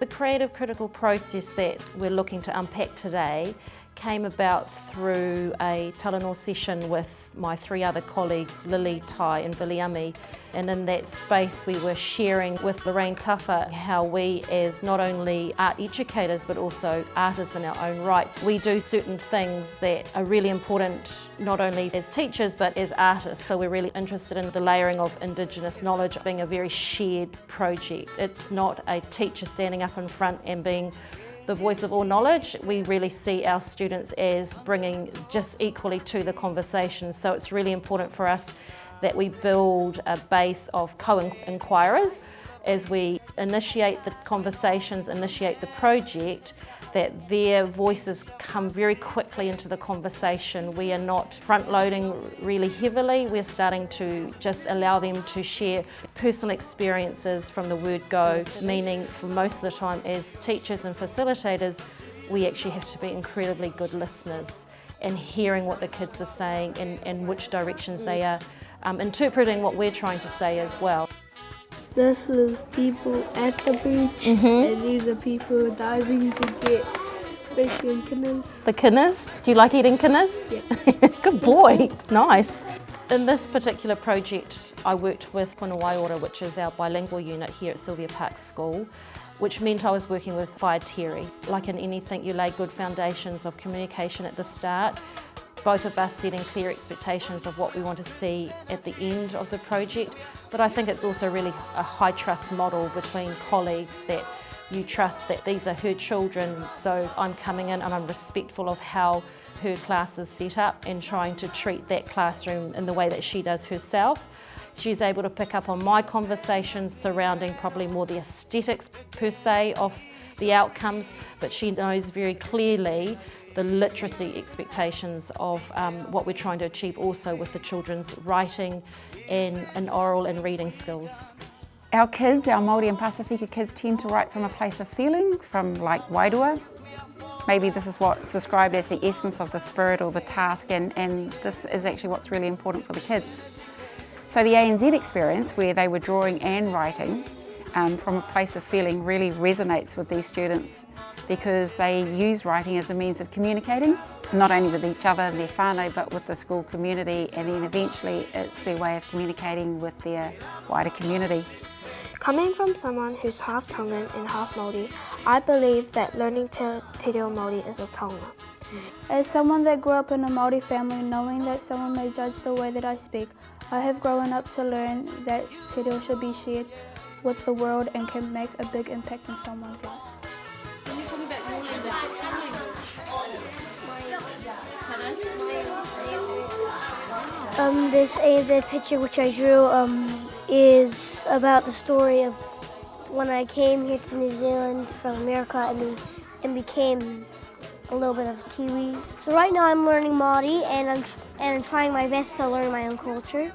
The creative critical process that we're looking to unpack today came about through a talanoa session with my three other colleagues, Lily, Tai and Viliami. And in that space we were sharing with Lorraine Tuffa how we, as not only art educators but also artists in our own right, we do certain things that are really important not only as teachers but as artists. So we're really interested in the layering of Indigenous knowledge being a very shared project. It's not a teacher standing up in front and being the voice of all knowledge. We really see our students as bringing just equally to the conversation. So it's really important for us that we build a base of co-inquirers as we initiate the conversations, initiate the project, that their voices come very quickly into the conversation. We are not front-loading really heavily, we're starting to just allow them to share personal experiences from the word go, meaning for most of the time as teachers and facilitators, we actually have to be incredibly good listeners and hearing what the kids are saying and which directions they are interpreting what we're trying to say as well. This is people at the beach, and these are people diving to get fish and kinners. The kinners? Do you like eating kinners? Yeah. Good boy, nice. In this particular project, I worked with Puna Waiora, which is our bilingual unit here at Sylvia Park School, which meant I was working with Whaitiri. Like in anything, you lay good foundations of communication at the start. Both of us setting clear expectations of what we want to see at the end of the project. But I think it's also really a high trust model between colleagues that you trust that these are her children. So I'm coming in and I'm respectful of how her class is set up and trying to treat that classroom in the way that she does herself. She's able to pick up on my conversations surrounding probably more the aesthetics per se of the outcomes, but she knows very clearly the literacy expectations of what we're trying to achieve also with the children's writing and oral and reading skills. Our kids, our Māori and Pasifika kids, tend to write from a place of feeling, from like wairua. Maybe this is what's described as the essence of the spirit or the task, and this is actually what's really important for the kids. So the ANZ experience, where they were drawing and writing from a place of feeling, really resonates with these students because they use writing as a means of communicating, not only with each other and their whānau, but with the school community, and then eventually it's their way of communicating with their wider community. Coming from someone who's half Tongan and half Māori, I believe that learning Te Reo Māori is a taonga. As someone that grew up in a Māori family, knowing that someone may judge the way that I speak, I have grown up to learn that Te Reo should be shared with the world and can make a big impact in someone's life. Can you tell me about your language? What's your language? This ANZ picture which I drew is about the story of when I came here to New Zealand from America and became a little bit of a Kiwi. So right now I'm learning Māori and I'm trying my best to learn my own culture.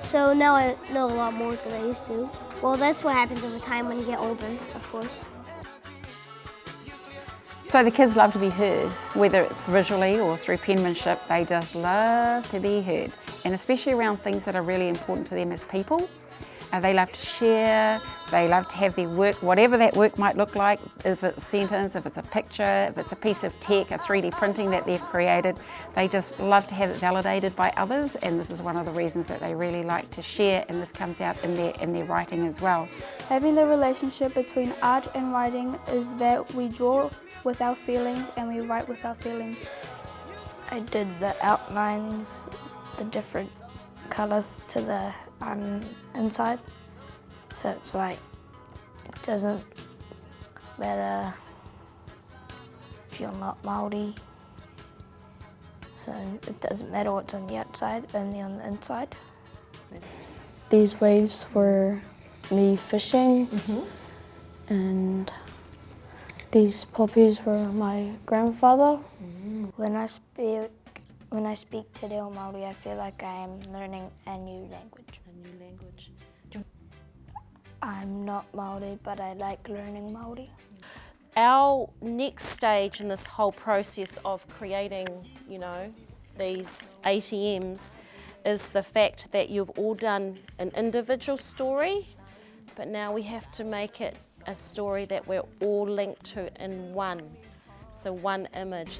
So now I know a lot more than I used to. Well, that's what happens over time when you get older, of course. So the kids love to be heard, whether it's visually or through penmanship, they just love to be heard. And especially around things that are really important to them as people. They love to share, they love to have their work, whatever that work might look like, if it's a sentence, if it's a picture, if it's a piece of tech, a 3D printing that they've created, they just love to have it validated by others, and this is one of the reasons that they really like to share, and this comes out in their writing as well. Having the relationship between art and writing is that we draw with our feelings and we write with our feelings. I did the outlines, the different colour to the inside, so it's like it doesn't matter if you're not Māori, so it doesn't matter what's on the outside, only on the inside. These waves were me fishing, and these poppies were my grandfather. When I speak Te Reo Māori, I feel like I am learning a new language. I'm not Māori, but I like learning Māori. Our next stage in this whole process of creating, these ATMs is the fact that you've all done an individual story, but now we have to make it a story that we're all linked to in one. So one image.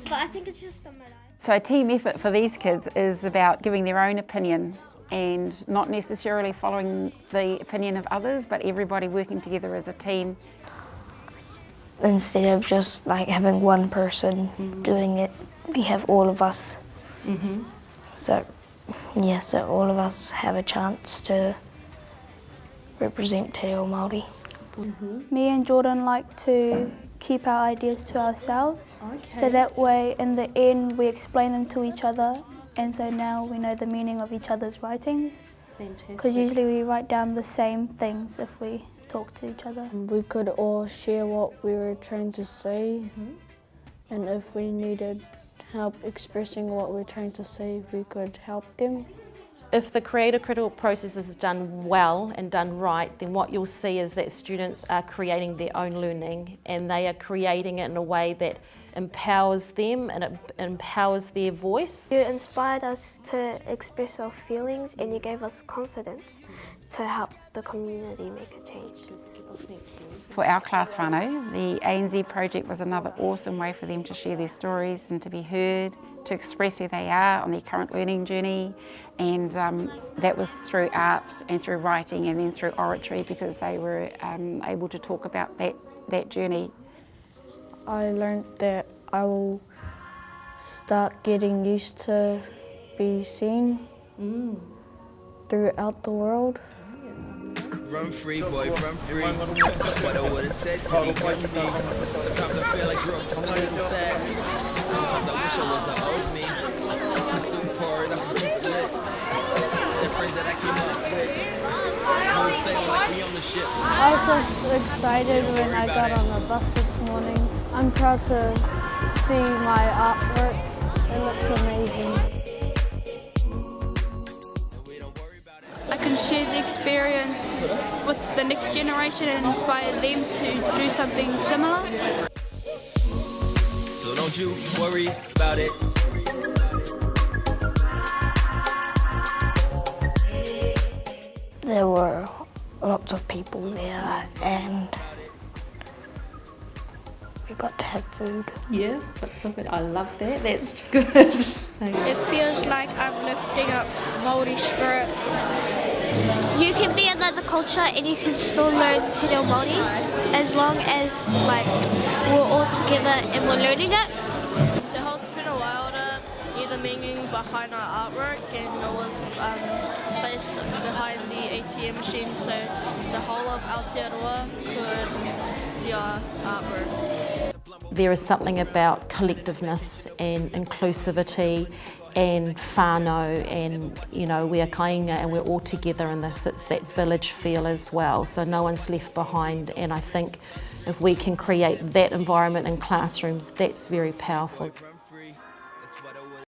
But I think it's just a matter. So a team effort for these kids is about giving their own opinion and not necessarily following the opinion of others, but everybody working together as a team. Instead of just like having one person doing it, we have all of us. So all of us have a chance to represent Te Reo Māori. Me and Jordan like to keep our ideas to ourselves, so that way in the end we explain them to each other, and so now we know the meaning of each other's writings. Fantastic. Because usually we write down the same things if we talk to each other. We could all share what we were trying to say, and if we needed help expressing what we're trying to say, we could help them. If the creative critical process is done well and done right, then what you'll see is that students are creating their own learning, and they are creating it in a way that empowers them and it empowers their voice. You inspired us to express our feelings, and you gave us confidence to help the community make a change. For our class whānau, the ANZ project was another awesome way for them to share their stories and to be heard, to express who they are on their current learning journey, and that was through art and through writing and then through oratory, because they were able to talk about that journey. I learned that I will start getting used to be seen throughout the world. Run free, boy, run free. That's what I would've said to me, young me. Sometimes I feel like I grew up just a little fat. Sometimes I wish I was an old me. I still pour it up and keep it lit. The friends that I came up with. Smooth sailing like we on the ship. I was just excited when I got on the bus this morning. I'm proud to see my artwork. It looks amazing. I can share the experience with the next generation and inspire them to do something similar. So don't you worry about it. There were lots of people there, and we got to have food. Yeah, that's so good. I love that. That's good. It feels like I'm lifting up Māori spirit. You can be another culture and you can still learn Te Reo Māori as long as we're all together and we're learning it. To hold spirit wilder, the meaning behind our artwork, and it was placed behind the ATM machine so the whole of Aotearoa could see our artwork. There is something about collectiveness and inclusivity and whānau, and we're kāinga and we're all together in this. It's that village feel as well, so no one's left behind, and I think if we can create that environment in classrooms, that's very powerful.